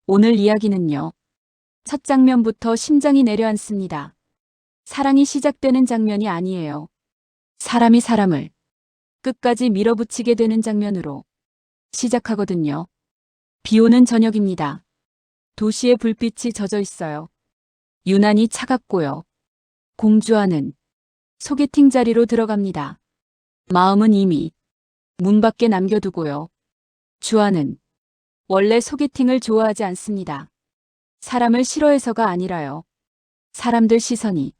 오늘 이야기는요. 첫 장면부터 심장이 내려앉습니다. 사랑이 시작되는 장면이 아니에요. 사람이 사람을 끝까지 밀어붙이게 되는 장면으로 시작하거든요. 비 오는 저녁입니다. 도시의 불빛이 젖어 있어요. 유난히 차갑고요. 공주와는 소개팅 자리로 들어갑니다. 마음은 이미 문 밖에 남겨두고요. 주아는 원래 소개팅을 좋아하지 않습니다. 사람을 싫어해서가 아니라요. 사람들 시선이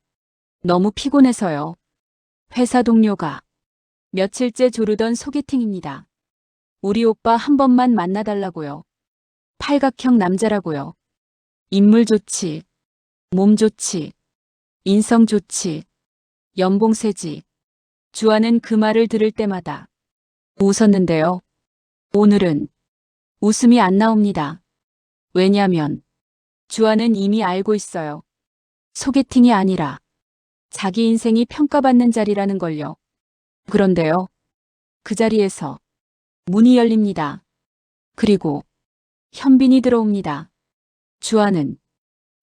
너무 피곤해서요. 회사 동료가 며칠째 조르던 소개팅입니다. 우리 오빠 한 번만 만나달라고요. 팔각형 남자라고요. 인물 좋지, 몸 좋지, 인성 좋지, 연봉 세지. 주아는 그 말을 들을 때마다 웃었는데요. 오늘은 웃음이 안 나옵니다. 왜냐면 주아는 이미 알고 있어요. 소개팅이 아니라 자기 인생이 평가받는 자리라는 걸요. 그런데요. 그 자리에서 문이 열립니다. 그리고 현빈이 들어옵니다. 주아는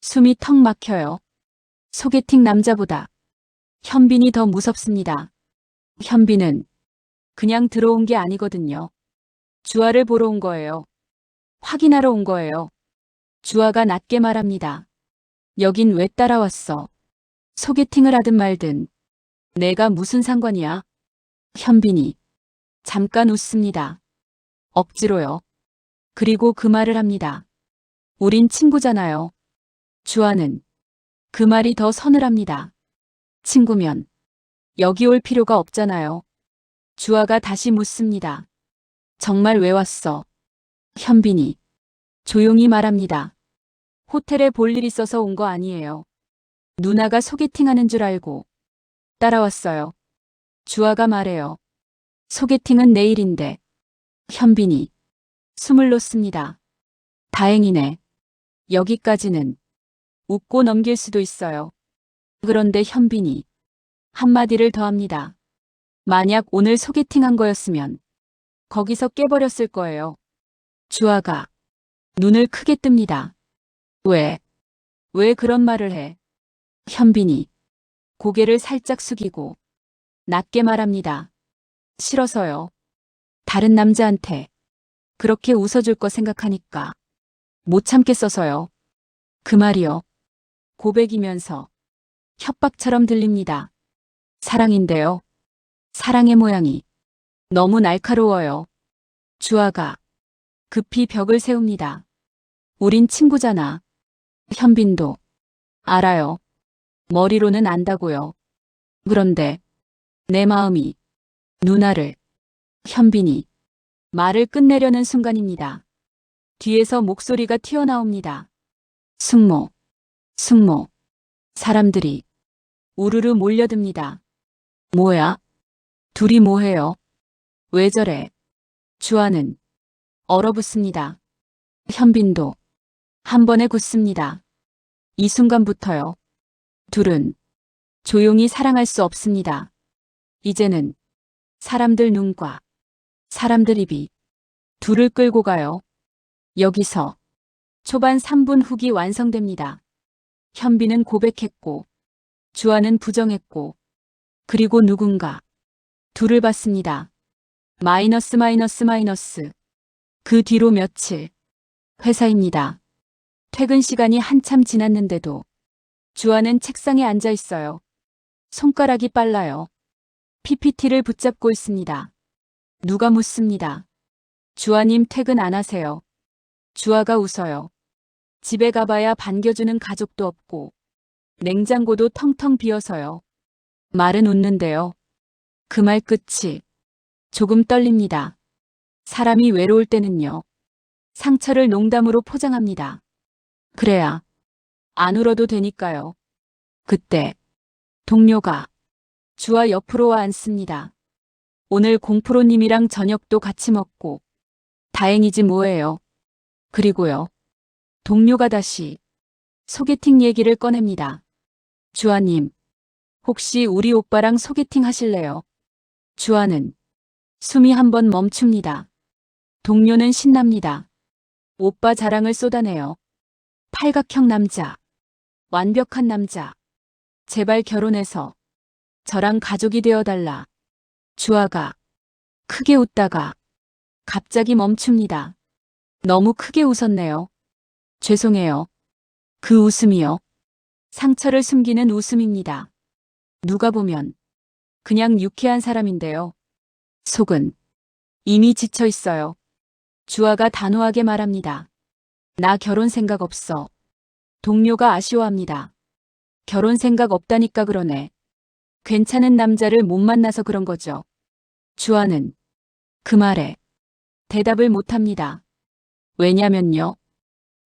숨이 턱 막혀요. 소개팅 남자보다 현빈이 더 무섭습니다. 현빈은 그냥 들어온 게 아니거든요. 주아를 보러 온 거예요. 확인하러 온 거예요. 주아가 낮게 말합니다. 여긴 왜 따라왔어? 소개팅을 하든 말든 내가 무슨 상관이야? 현빈이 잠깐 웃습니다. 억지로요. 그리고 그 말을 합니다. 우린 친구잖아요. 주아는 그 말이 더 서늘합니다. 친구면 여기 올 필요가 없잖아요. 주아가 다시 묻습니다. 정말 왜 왔어? 현빈이 조용히 말합니다. 호텔에 볼 일 있어서 온 거 아니에요. 누나가 소개팅하는 줄 알고 따라왔어요. 주아가 말해요. 소개팅은 내일인데. 현빈이 숨을 놓습니다. 다행이네. 여기까지는 웃고 넘길 수도 있어요. 그런데 현빈이 한마디를 더 합니다. 만약 오늘 소개팅한 거였으면 거기서 깨버렸을 거예요. 주아가 눈을 크게 뜹니다. 왜 그런 말을 해? 현빈이 고개를 살짝 숙이고 낮게 말합니다. 싫어서요. 다른 남자한테 그렇게 웃어줄 거 생각하니까 못 참겠어서요. 그 말이요. 고백이면서 협박처럼 들립니다. 사랑인데요. 사랑의 모양이 너무 날카로워요. 주아가 급히 벽을 세웁니다. 우린 친구잖아. 현빈도 알아요. 머리로는 안다고요. 그런데 내 마음이 누나를. 현빈이 말을 끝내려는 순간입니다. 뒤에서 목소리가 튀어나옵니다. 숙모, 숙모. 사람들이 우르르 몰려듭니다. 뭐야? 둘이 뭐해요? 왜 저래? 주아는 얼어붙습니다. 현빈도 한 번에 굳습니다. 이 순간부터요. 둘은 조용히 사랑할 수 없습니다. 이제는 사람들 눈과 사람들 입이 둘을 끌고 가요. 여기서 초반 3분 후기 완성됩니다. 현빈은 고백했고, 주아는 부정했고, 그리고 누군가 둘을 봤습니다. 마이너스 마이너스 마이너스. 그 뒤로 며칠. 회사입니다. 퇴근 시간이 한참 지났는데도 주아는 책상에 앉아 있어요. 손가락이 빨라요. PPT를 붙잡고 있습니다. 누가 묻습니다. 주아님 퇴근 안 하세요? 주아가 웃어요. 집에 가봐야 반겨주는 가족도 없고 냉장고도 텅텅 비어서요. 말은 웃는데요. 그 말 끝이 조금 떨립니다. 사람이 외로울 때는요. 상처를 농담으로 포장합니다. 그래야 안 울어도 되니까요. 그때 동료가 주아 옆으로 와 앉습니다. 오늘 공프로님이랑 저녁도 같이 먹고 다행이지 뭐예요. 그리고요. 동료가 다시 소개팅 얘기를 꺼냅니다. 주아님, 혹시 우리 오빠랑 소개팅 하실래요? 주아는 숨이 한 번 멈춥니다. 동료는 신납니다. 오빠 자랑을 쏟아내요. 팔각형 남자. 완벽한 남자. 제발 결혼해서 저랑 가족이 되어달라. 주아가 크게 웃다가 갑자기 멈춥니다. 너무 크게 웃었네요. 죄송해요. 그 웃음이요. 상처를 숨기는 웃음입니다. 누가 보면 그냥 유쾌한 사람인데요. 속은 이미 지쳐 있어요. 주아가 단호하게 말합니다. 나 결혼 생각 없어. 동료가 아쉬워합니다. 결혼 생각 없다니까 그러네. 괜찮은 남자를 못 만나서 그런 거죠. 주아는 그 말에 대답을 못합니다. 왜냐면요.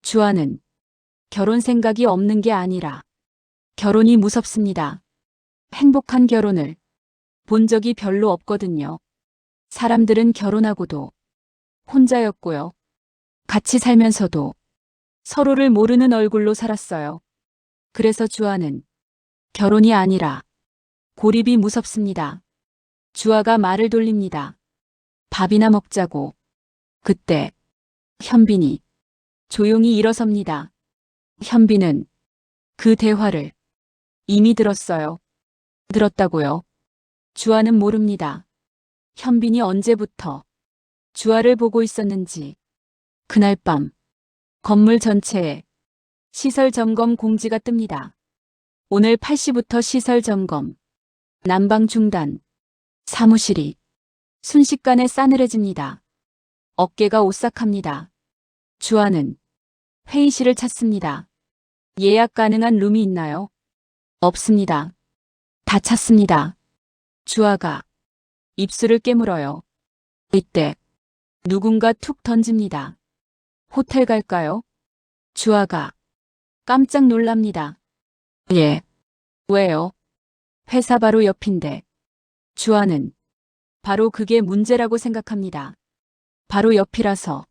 주아는 결혼 생각이 없는 게 아니라 결혼이 무섭습니다. 행복한 결혼을 본 적이 별로 없거든요. 사람들은 결혼하고도 혼자였고요. 같이 살면서도 서로를 모르는 얼굴로 살았어요. 그래서 주아는 결혼이 아니라 고립이 무섭습니다. 주아가 말을 돌립니다. 밥이나 먹자고. 그때 현빈이 조용히 일어섭니다. 현빈은 그 대화를 이미 들었어요. 들었다고요? 주아는 모릅니다. 현빈이 언제부터 주아를 보고 있었는지. 그날 밤 건물 전체에 시설 점검 공지가 뜹니다. 오늘 8시부터 시설 점검. 난방 중단. 사무실이 순식간에 싸늘해집니다. 어깨가 오싹합니다. 주아는 회의실을 찾습니다. 예약 가능한 룸이 있나요? 없습니다. 다 찼습니다. 주아가 입술을 깨물어요. 이때 누군가 툭 던집니다. 호텔 갈까요? 주아가 깜짝 놀랍니다. 예. 왜요? 회사 바로 옆인데. 주아는 바로 그게 문제라고 생각합니다. 바로 옆이라서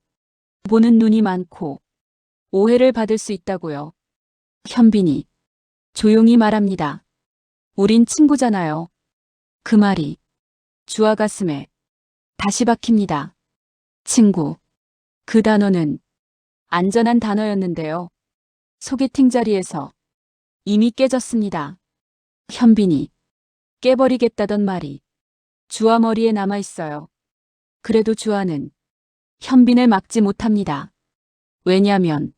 보는 눈이 많고 오해를 받을 수 있다고요. 현빈이 조용히 말합니다. 우린 친구잖아요. 그 말이 주아 가슴에 다시 박힙니다. 친구. 그 단어는 안전한 단어였는데요. 소개팅 자리에서 이미 깨졌습니다. 현빈이 깨버리겠다던 말이 주아 머리에 남아 있어요. 그래도 주아는 현빈을 막지 못합니다. 왜냐면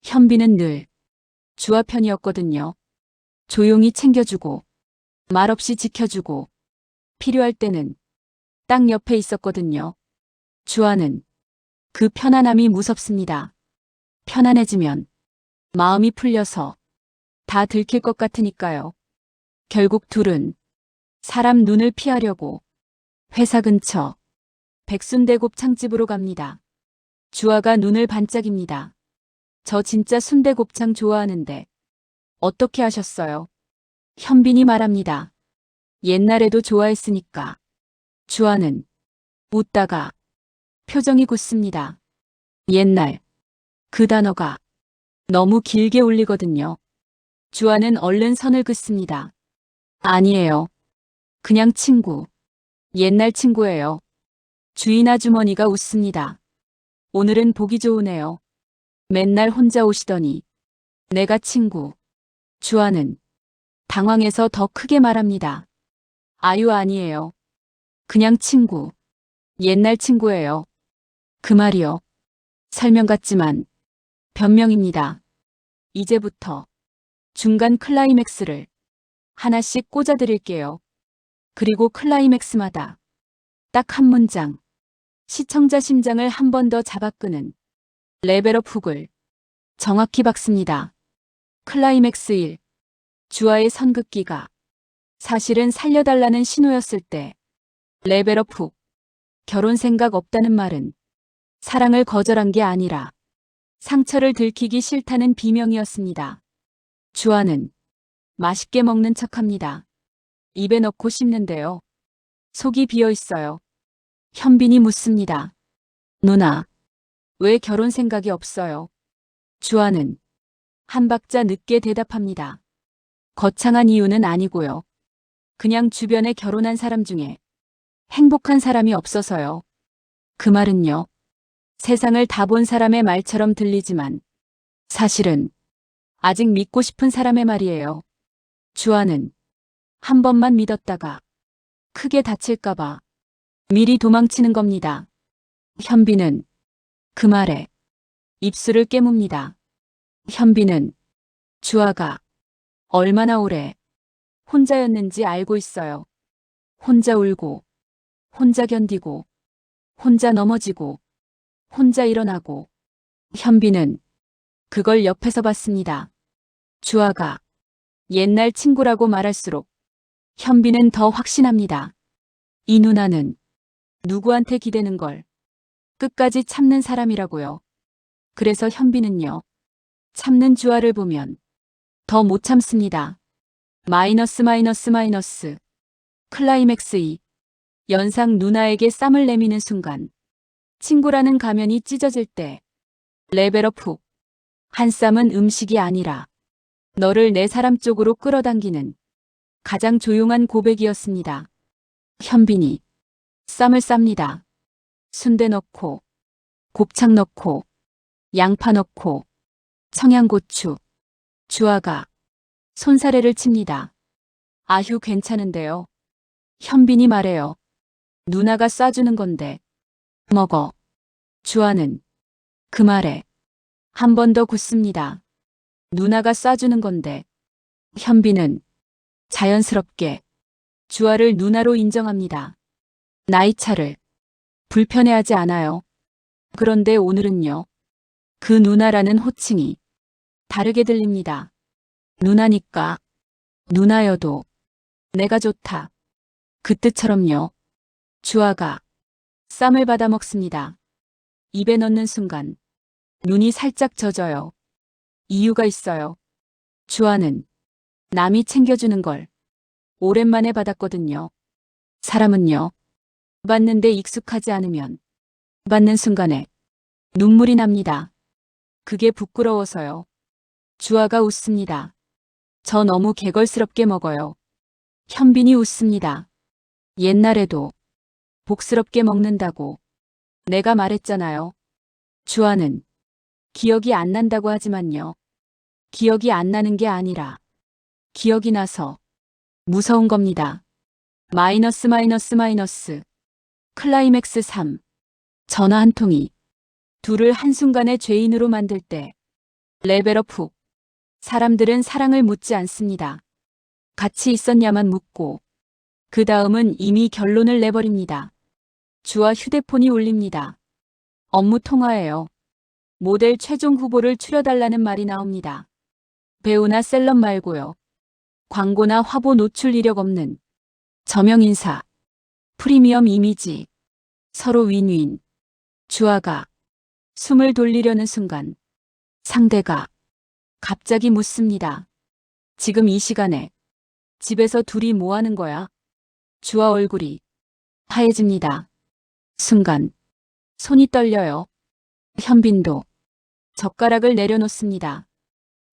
현빈은 늘 주아 편이었거든요. 조용히 챙겨주고 말없이 지켜주고 필요할 때는 딱 옆에 있었거든요. 주아는 그 편안함이 무섭습니다. 편안해지면 마음이 풀려서 다 들킬 것 같으니까요. 결국 둘은 사람 눈을 피하려고 회사 근처 백순대곱 창집으로 갑니다. 주아가 눈을 반짝입니다. 저 진짜 순대곱창 좋아하는데 어떻게 하셨어요? 현빈이 말합니다. 옛날에도 좋아했으니까. 주아는 웃다가 표정이 굳습니다. 옛날. 그 단어가 너무 길게 울리거든요. 주아는 얼른 선을 긋습니다. 아니에요. 그냥 친구. 옛날 친구예요. 주인 아주머니가 웃습니다. 오늘은 보기 좋으네요. 맨날 혼자 오시더니 내가 친구. 주아는 당황해서 더 크게 말합니다. 아유 아니에요. 그냥 친구. 옛날 친구예요. 그 말이요. 설명 같지만 변명입니다. 이제부터 중간 클라이맥스를 하나씩 꽂아드릴게요. 그리고 클라이맥스마다 딱 한 문장, 시청자 심장을 한 번 더 잡아끄는 레벨업 훅을 정확히 박습니다. 클라이맥스 1. 주아의 선긋기가 사실은 살려달라는 신호였을 때. 레벨업 훅. 결혼 생각 없다는 말은 사랑을 거절한 게 아니라 상처를 들키기 싫다는 비명이었습니다. 주아는 맛있게 먹는 척합니다. 입에 넣고 씹는데요. 속이 비어 있어요. 현빈이 묻습니다. 누나, 왜 결혼 생각이 없어요? 주아는 한 박자 늦게 대답합니다. 거창한 이유는 아니고요. 그냥 주변에 결혼한 사람 중에 행복한 사람이 없어서요. 그 말은요. 세상을 다 본 사람의 말처럼 들리지만 사실은 아직 믿고 싶은 사람의 말이에요. 주아는 한 번만 믿었다가 크게 다칠까봐 미리 도망치는 겁니다. 현빈은 그 말에 입술을 깨뭅니다. 현빈은 주아가 얼마나 오래 혼자였는지 알고 있어요. 혼자 울고, 혼자 견디고, 혼자 넘어지고, 혼자 일어나고. 현빈은 그걸 옆에서 봤습니다. 주아가 옛날 친구라고 말할수록 현빈은 더 확신합니다. 이 누나는 누구한테 기대는 걸 끝까지 참는 사람이라고요. 그래서 현빈은요, 참는 주아를 보면 더 못 참습니다. 마이너스 마이너스 마이너스. 클라이맥스 2. 연상 누나에게 쌈을 내미는 순간. 친구라는 가면이 찢어질 때. 레벨업 훅. 한 쌈은 음식이 아니라 너를 내 사람 쪽으로 끌어당기는 가장 조용한 고백이었습니다. 현빈이 쌈을 쌉니다. 순대 넣고, 곱창 넣고, 양파 넣고, 청양고추. 주아가 손사래를 칩니다. 아휴 괜찮은데요. 현빈이 말해요. 누나가 쏴주는 건데. 먹어. 주아는 그 말에 한 번 더 굳습니다. 누나가 쏴주는 건데. 현빈은 자연스럽게 주아를 누나로 인정합니다. 나이 차를 불편해하지 않아요. 그런데 오늘은요. 그 누나라는 호칭이 다르게 들립니다. 누나니까. 누나여도 내가 좋다. 그 뜻처럼요. 주아가 쌈을 받아 먹습니다. 입에 넣는 순간 눈이 살짝 젖어요. 이유가 있어요. 주아는 남이 챙겨주는 걸 오랜만에 받았거든요. 사람은요. 받는데 익숙하지 않으면 받는 순간에 눈물이 납니다. 그게 부끄러워서요. 주아가 웃습니다. 저 너무 개걸스럽게 먹어요. 현빈이 웃습니다. 옛날에도 복스럽게 먹는다고 내가 말했잖아요. 주아는 기억이 안 난다고 하지만요. 기억이 안 나는 게 아니라 기억이 나서 무서운 겁니다. 마이너스 마이너스 마이너스. 클라이맥스 3. 전화 한 통이 둘을 한순간에 죄인으로 만들 때. 레벨업 훅. 사람들은 사랑을 묻지 않습니다. 같이 있었냐만 묻고 그 다음은 이미 결론을 내버립니다. 주아 휴대폰이 울립니다. 업무 통화예요. 모델 최종 후보를 추려달라는 말이 나옵니다. 배우나 셀럽 말고요. 광고나 화보 노출 이력 없는 저명 인사, 프리미엄 이미지, 서로 윈윈. 주아가 숨을 돌리려는 순간 상대가 갑자기 묻습니다. 지금 이 시간에 집에서 둘이 뭐 하는 거야? 주아 얼굴이 하얘집니다. 순간 손이 떨려요. 현빈도 젓가락을 내려놓습니다.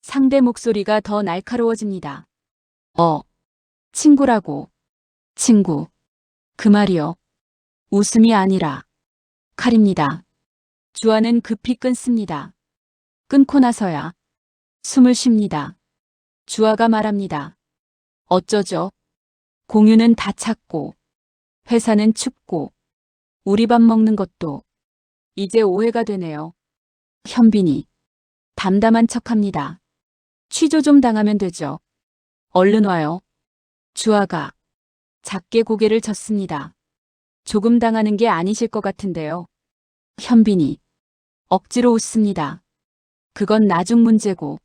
상대 목소리가 더 날카로워집니다. 친구라고. 친구. 그 말이요. 웃음이 아니라 칼입니다. 주아는 급히 끊습니다. 끊고 나서야 숨을 쉽니다. 주아가 말합니다. 어쩌죠? 공유는 다 찼고, 회사는 춥고, 우리 밥 먹는 것도 이제 오해가 되네요. 현빈이 담담한 척합니다. 취조 좀 당하면 되죠. 얼른 와요. 주아가 작게 고개를 젓습니다. 조금 당하는 게 아니실 것 같은데요. 현빈이 억지로 웃습니다. 그건 나중 문제고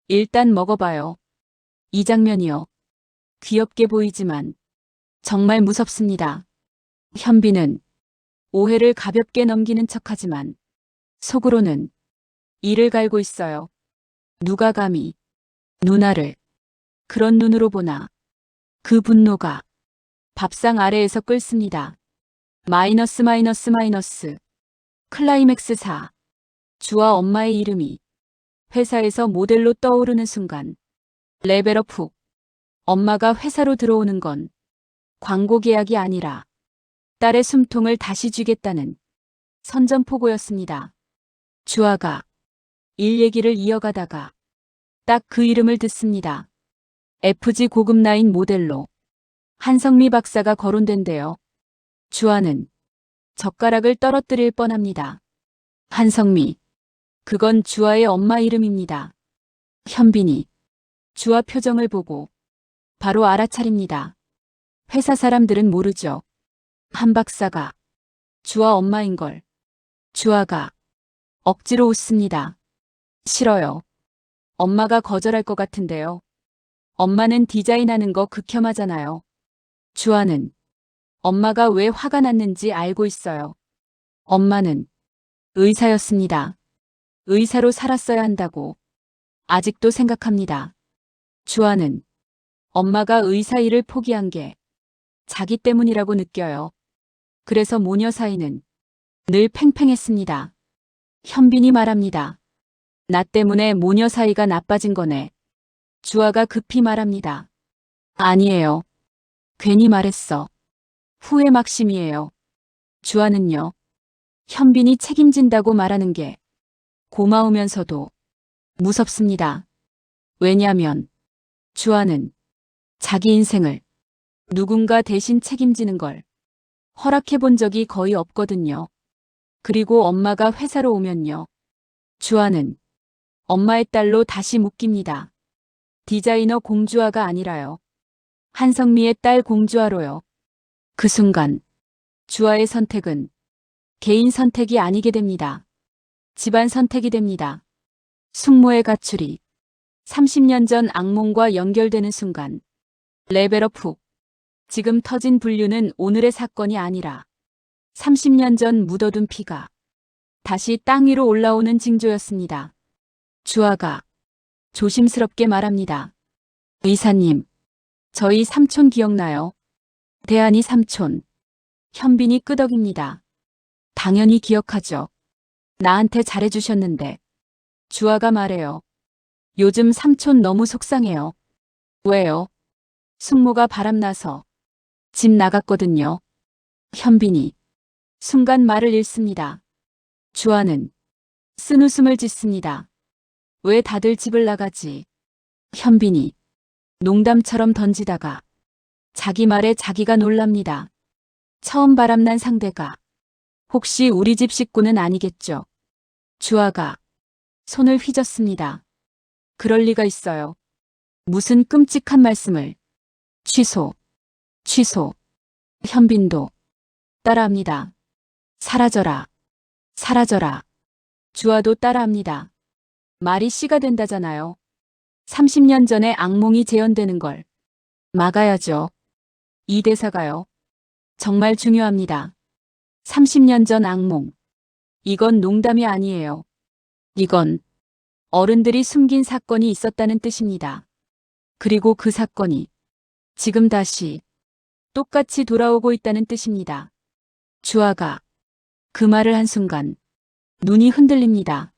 일단 먹어봐요. 이 장면이요. 귀엽게 보이지만 정말 무섭습니다. 현빈은 오해를 가볍게 넘기는 척하지만 속으로는 이를 갈고 있어요. 누가 감히 누나를 그런 눈으로 보나. 그 분노가 밥상 아래에서 끓습니다. 마이너스 마이너스 마이너스. 클라이맥스 4. 주아 엄마의 이름이 회사에서 모델로 떠오르는 순간. 레벨업 훅. 엄마가 회사로 들어오는 건 광고 계약이 아니라 딸의 숨통을 다시 쥐겠다는 선전포고였습니다. 주아가 일 얘기를 이어가다가 딱 그 이름을 듣습니다. FG 고급 라인 모델로 한성미 박사가 거론된대요. 주아는 젓가락을 떨어뜨릴 뻔합니다. 한성미, 그건 주아의 엄마 이름입니다. 현빈이 주아 표정을 보고 바로 알아차립니다. 회사 사람들은 모르죠. 한 박사가 주아 엄마인걸. 주아가 억지로 웃습니다. 싫어요. 엄마가 거절할 것 같은데요. 엄마는 디자인하는 거 극혐하잖아요. 주아는 엄마가 왜 화가 났는지 알고 있어요. 엄마는 의사였습니다. 의사로 살았어야 한다고 아직도 생각합니다. 주아는 엄마가 의사 일을 포기한 게 자기 때문이라고 느껴요. 그래서 모녀 사이는 늘 팽팽했습니다. 현빈이 말합니다. 나 때문에 모녀 사이가 나빠진 거네. 주아가 급히 말합니다. 아니에요. 괜히 말했어. 후회 막심이에요. 주아는요. 현빈이 책임진다고 말하는 게 고마우면서도 무섭습니다. 왜냐면 주아는 자기 인생을 누군가 대신 책임지는 걸 허락해 본 적이 거의 없거든요. 그리고 엄마가 회사로 오면요. 주아는 엄마의 딸로 다시 묶입니다. 디자이너 공주아가 아니라요. 한성미의 딸 공주아로요. 그 순간 주아의 선택은 개인 선택이 아니게 됩니다. 집안 선택이 됩니다. 숙모의 가출이 30년 전 악몽과 연결되는 순간 레벨업 훅. 지금 터진 분류는 오늘의 사건이 아니라 30년 전 묻어둔 피가 다시 땅 위로 올라오는 징조였습니다. 주아가 조심스럽게 말합니다. 의사님, 저희 삼촌 기억나요? 대한이 삼촌. 현빈이 끄덕입니다. 당연히 기억하죠. 나한테 잘해주셨는데. 주아가 말해요. 요즘 삼촌 너무 속상해요. 왜요? 숙모가 바람나서 집 나갔거든요. 현빈이 순간 말을 잃습니다. 주아는 쓴웃음을 짓습니다. 왜 다들 집을 나가지? 현빈이 농담처럼 던지다가 자기 말에 자기가 놀랍니다. 처음 바람난 상대가 혹시 우리 집 식구는 아니겠죠? 주아가 손을 휘젓습니다. 그럴 리가 있어요. 무슨 끔찍한 말씀을. 취소, 취소. 현빈도 따라합니다. 사라져라, 사라져라. 주아도 따라합니다. 말이 씨가 된다잖아요. 30년 전에 악몽이 재현되는 걸 막아야죠. 이 대사가요. 정말 중요합니다. 30년 전 악몽. 이건 농담이 아니에요. 이건 어른들이 숨긴 사건이 있었다는 뜻입니다. 그리고 그 사건이 지금 다시 똑같이 돌아오고 있다는 뜻입니다. 주아가 그 말을 한 순간 눈이 흔들립니다.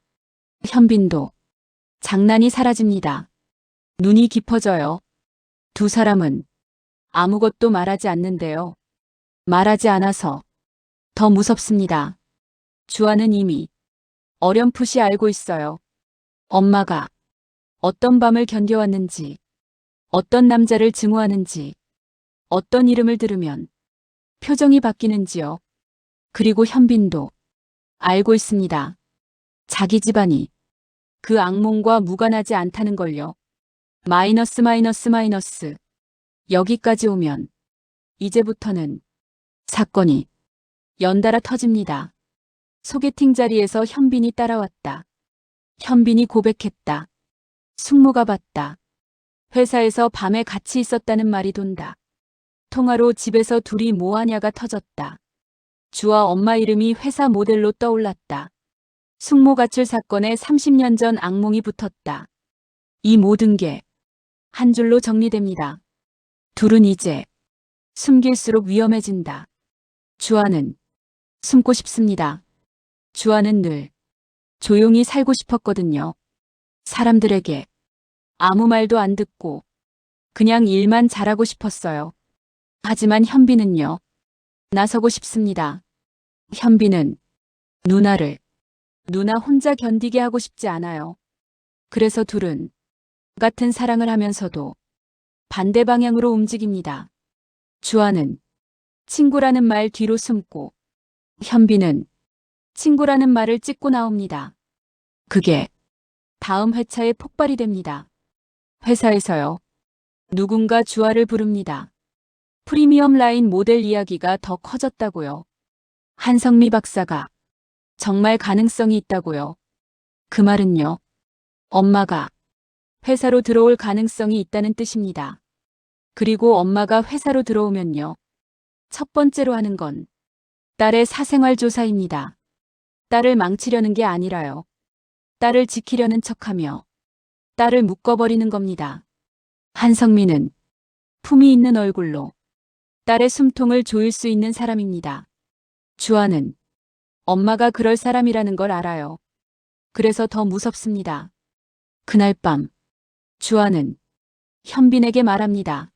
현빈도 장난이 사라집니다. 눈이 깊어져요. 두 사람은 아무것도 말하지 않는데요. 말하지 않아서 더 무섭습니다. 주아는 이미 어렴풋이 알고 있어요. 엄마가 어떤 밤을 견뎌왔는지, 어떤 남자를 증오하는지, 어떤 이름을 들으면 표정이 바뀌는지요. 그리고 현빈도 알고 있습니다. 자기 집안이 그 악몽과 무관하지 않다는 걸요. 마이너스 마이너스 마이너스. 여기까지 오면 이제부터는 사건이 연달아 터집니다. 소개팅 자리에서 현빈이 따라왔다. 현빈이 고백했다. 숙모가 봤다. 회사에서 밤에 같이 있었다는 말이 돈다. 통화로 집에서 둘이 뭐하냐가 터졌다. 주아 엄마 이름이 회사 모델로 떠올랐다. 숙모 가출 사건에 30년 전 악몽이 붙었다. 이 모든 게 한 줄로 정리됩니다. 둘은 이제 숨길수록 위험해진다. 주아는 숨고 싶습니다. 주아는 늘 조용히 살고 싶었거든요. 사람들에게 아무 말도 안 듣고 그냥 일만 잘하고 싶었어요. 하지만 현빈은요. 나서고 싶습니다. 현빈은 누나를 누나 혼자 견디게 하고 싶지 않아요. 그래서 둘은 같은 사랑을 하면서도 반대 방향으로 움직입니다. 주아는 친구라는 말 뒤로 숨고 현빈은 친구라는 말을 찍고 나옵니다. 그게 다음 회차에 폭발이 됩니다. 회사에서요. 누군가 주아를 부릅니다. 프리미엄 라인 모델 이야기가 더 커졌다고요. 한성미 박사가 정말 가능성이 있다고요. 그 말은요. 엄마가 회사로 들어올 가능성이 있다는 뜻입니다. 그리고 엄마가 회사로 들어오면요. 첫 번째로 하는 건 딸의 사생활 조사입니다. 딸을 망치려는 게 아니라요. 딸을 지키려는 척하며 딸을 묶어버리는 겁니다. 한성민은 품이 있는 얼굴로 딸의 숨통을 조일 수 있는 사람입니다. 주아는 엄마가 그럴 사람이라는 걸 알아요. 그래서 더 무섭습니다. 그날 밤 주아는 현빈에게 말합니다.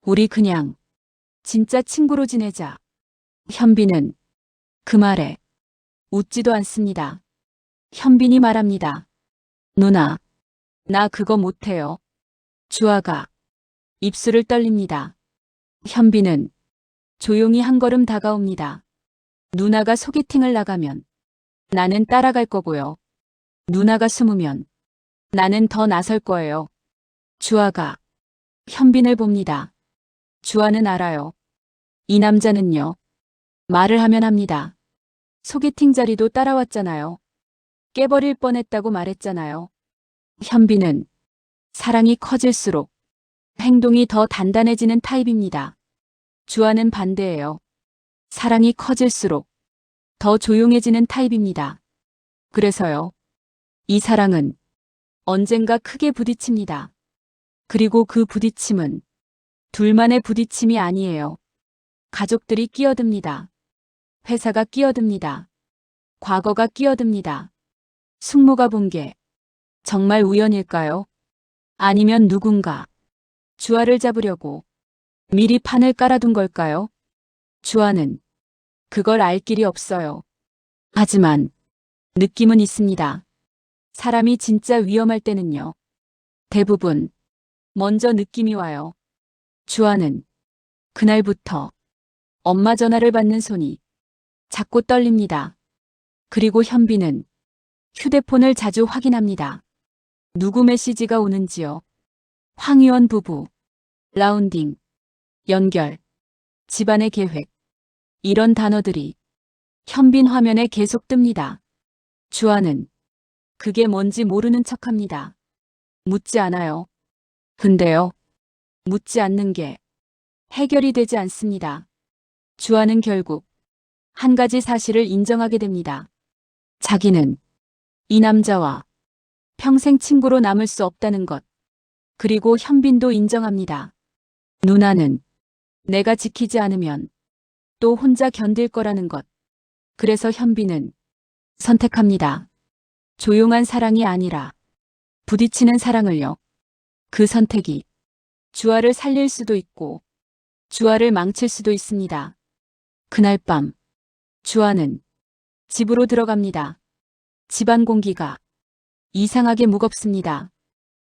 우리 그냥 진짜 친구로 지내자. 현빈은 그 말에 웃지도 않습니다. 현빈이 말합니다. 누나, 나 그거 못해요. 주아가 입술을 떨립니다. 현빈은 조용히 한 걸음 다가옵니다. 누나가 소개팅을 나가면 나는 따라갈 거고요. 누나가 숨으면 나는 더 나설 거예요. 주아가 현빈을 봅니다. 주아는 알아요. 이 남자는요. 말을 하면 합니다. 소개팅 자리도 따라왔잖아요. 깨버릴 뻔했다고 말했잖아요. 현빈은 사랑이 커질수록 행동이 더 단단해지는 타입입니다. 주아는 반대예요. 사랑이 커질수록 더 조용해지는 타입입니다. 그래서요. 이 사랑은 언젠가 크게 부딪힙니다. 그리고 그 부딪힘은 둘만의 부딪힘이 아니에요. 가족들이 끼어듭니다. 회사가 끼어듭니다. 과거가 끼어듭니다. 숙모가 본 게 정말 우연일까요? 아니면 누군가 주아를 잡으려고 미리 판을 깔아둔 걸까요? 주아는 그걸 알 길이 없어요. 하지만 느낌은 있습니다. 사람이 진짜 위험할 때는요. 대부분 먼저 느낌이 와요. 주아는 그날부터 엄마 전화를 받는 손이 자꾸 떨립니다. 그리고 현빈은 휴대폰을 자주 확인합니다. 누구 메시지가 오는지요. 황희원 부부, 라운딩, 연결, 집안의 계획. 이런 단어들이 현빈 화면에 계속 뜹니다. 주아는 그게 뭔지 모르는 척합니다. 묻지 않아요. 근데요. 묻지 않는 게 해결이 되지 않습니다. 주아는 결국 한 가지 사실을 인정하게 됩니다. 자기는 이 남자와 평생 친구로 남을 수 없다는 것. 그리고 현빈도 인정합니다. 누나는 내가 지키지 않으면 또 혼자 견딜 거라는 것. 그래서 현빈은 선택합니다. 조용한 사랑이 아니라 부딪히는 사랑을요. 그 선택이 주아를 살릴 수도 있고 주아를 망칠 수도 있습니다. 그날 밤 주아는 집으로 들어갑니다. 집안 공기가 이상하게 무겁습니다.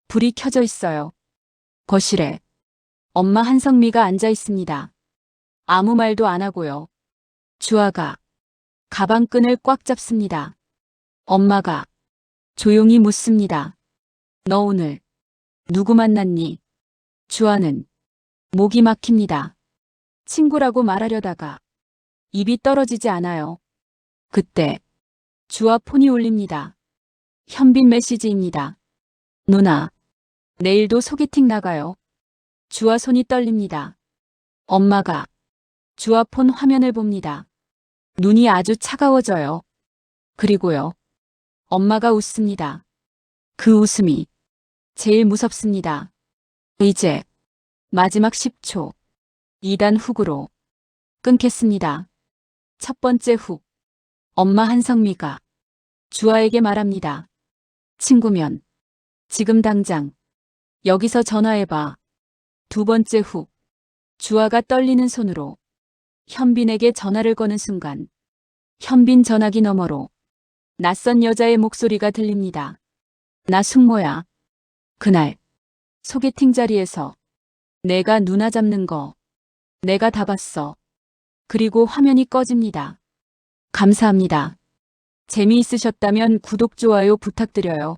불이 켜져 있어요. 거실에 엄마 한성미가 앉아 있습니다. 아무 말도 안 하고요. 주아가 가방끈을 꽉 잡습니다. 엄마가 조용히 묻습니다. 너 오늘 누구 만났니? 주아는 목이 막힙니다. 친구라고 말하려다가 입이 떨어지지 않아요. 그때 주아 폰이 울립니다. 현빈 메시지입니다. 누나, 내일도 소개팅 나가요. 주아 손이 떨립니다. 엄마가 주아 폰 화면을 봅니다. 눈이 아주 차가워져요. 그리고요. 엄마가 웃습니다. 그 웃음이 제일 무섭습니다. 이제 마지막 10초. 2단 훅으로 끊겠습니다. 첫 번째 훅. 엄마 한성미가 주아에게 말합니다. 친구면 지금 당장 여기서 전화해봐. 두 번째 훅. 주아가 떨리는 손으로 현빈에게 전화를 거는 순간 현빈 전화기 너머로 낯선 여자의 목소리가 들립니다. 나 숙모야. 그날 소개팅 자리에서 내가 누나 잡는 거 내가 다 봤어. 그리고 화면이 꺼집니다. 감사합니다. 재미있으셨다면 구독, 좋아요 부탁드려요.